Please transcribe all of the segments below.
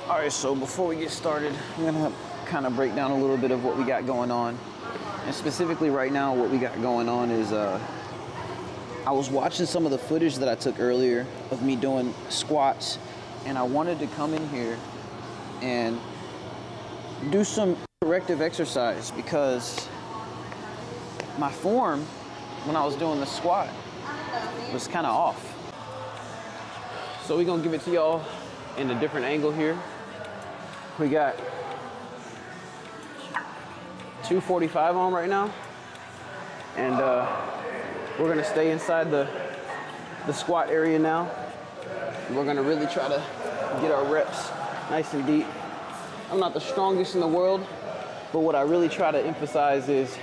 All right, so before we get started, I'm gonna kind of break down a little bit of what we got going on. And specifically right now, what we got going on is I was watching some of the footage that I took earlier of me doing squats, and I wanted to come in here and do some corrective exercise because my form when I was doing the squat was kind of off. So we're gonna give it to y'all in a different angle here. We got 245 on right now, and we're gonna stay inside the squat area now. We're gonna really try to get our reps nice and deep. I'm not the strongest in the world, but what I really try to emphasize is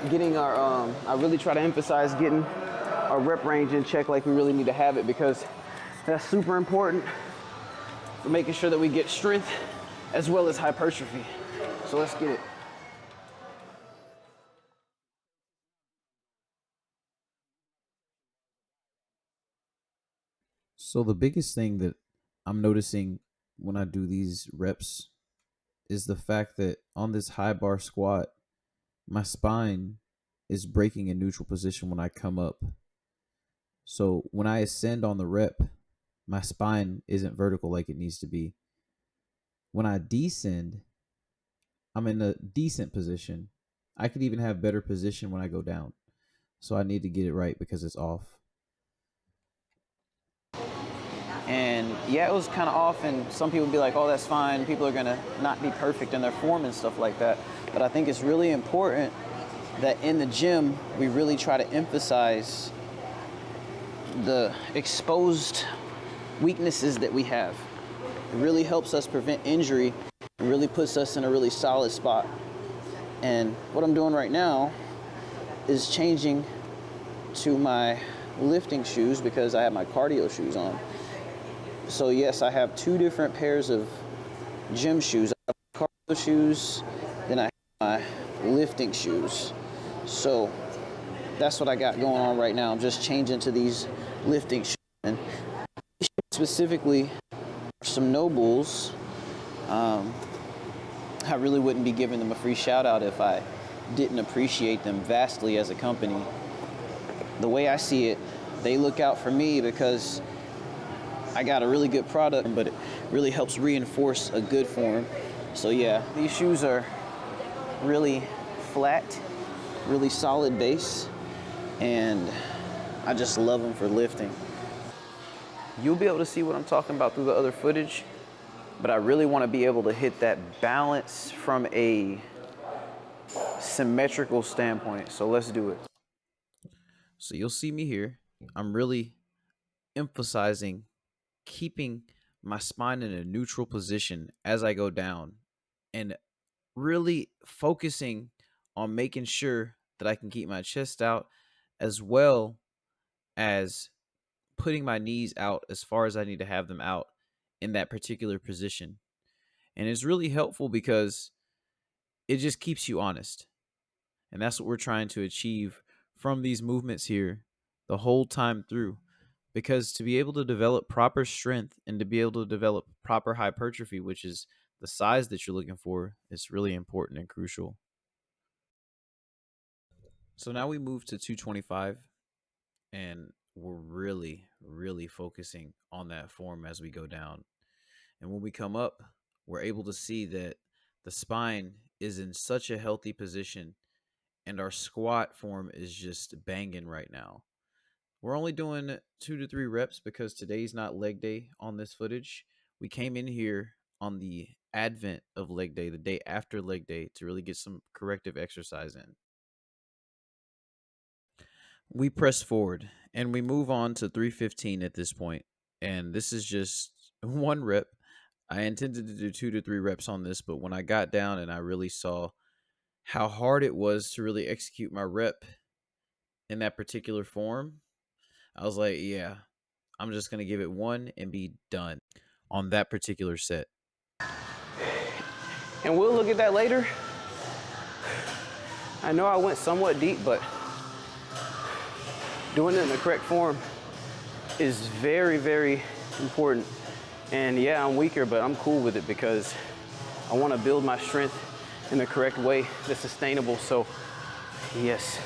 getting our, getting our rep range in check like we really need to have it, because that's super important for making sure that we get strength as well as hypertrophy. So let's get it. So the biggest thing that I'm noticing when I do these reps is the fact that on this high bar squat, my spine is breaking in neutral position when I come up. So when I ascend on the rep, my spine isn't vertical like it needs to be. When I descend, I'm in a decent position. I could even have better position when I go down. So I need to get it right because it's off. And yeah, it was kind of off, and some people be like, oh, that's fine. People are gonna not be perfect in their form and stuff like that. But I think it's really important that in the gym, we really try to emphasize the exposed weaknesses that we have. It really helps us prevent injury. It really puts us in a really solid spot. And what I'm doing right now is changing to my lifting shoes because I have my cardio shoes on. So yes, I have two different pairs of gym shoes. I have cardio shoes, then I have my lifting shoes. So that's what I got going on right now. I'm just changing to these lifting shoes. And specifically, some No Bulls. I really wouldn't be giving them a free shout out if I didn't appreciate them vastly as a company. The way I see it, they look out for me because I got a really good product, but it really helps reinforce a good form. So yeah, these shoes are really flat, really solid base, and I just love them for lifting. You'll be able to see what I'm talking about through the other footage, but I really want to be able to hit that balance from a symmetrical standpoint. So let's do it. So you'll see me here. I'm really emphasizing keeping my spine in a neutral position as I go down and really focusing on making sure that I can keep my chest out as well as putting my knees out as far as I need to have them out in that particular position. And it's really helpful because it just keeps you honest. And that's what we're trying to achieve from these movements here the whole time through. Because to be able to develop proper strength and to be able to develop proper hypertrophy, which is the size that you're looking for, is really important and crucial. So now we move to 225, and we're really, really focusing on that form as we go down. And when we come up, we're able to see that the spine is in such a healthy position and our squat form is just banging right now. We're only doing 2 to 3 reps because today's not leg day on this footage. We came in here on the advent of leg day, the day after leg day, to really get some corrective exercise in. We press forward and we move on to 315 at this point. And this is just one rep. I intended to do 2 to 3 reps on this, but when I got down and I really saw how hard it was to really execute my rep in that particular form, I was like, yeah, I'm just going to give it one and be done on that particular set. And we'll look at that later. I know I went somewhat deep, but doing it in the correct form is very, very important. And yeah, I'm weaker, but I'm cool with it because I want to build my strength in the correct way that's sustainable. So yes.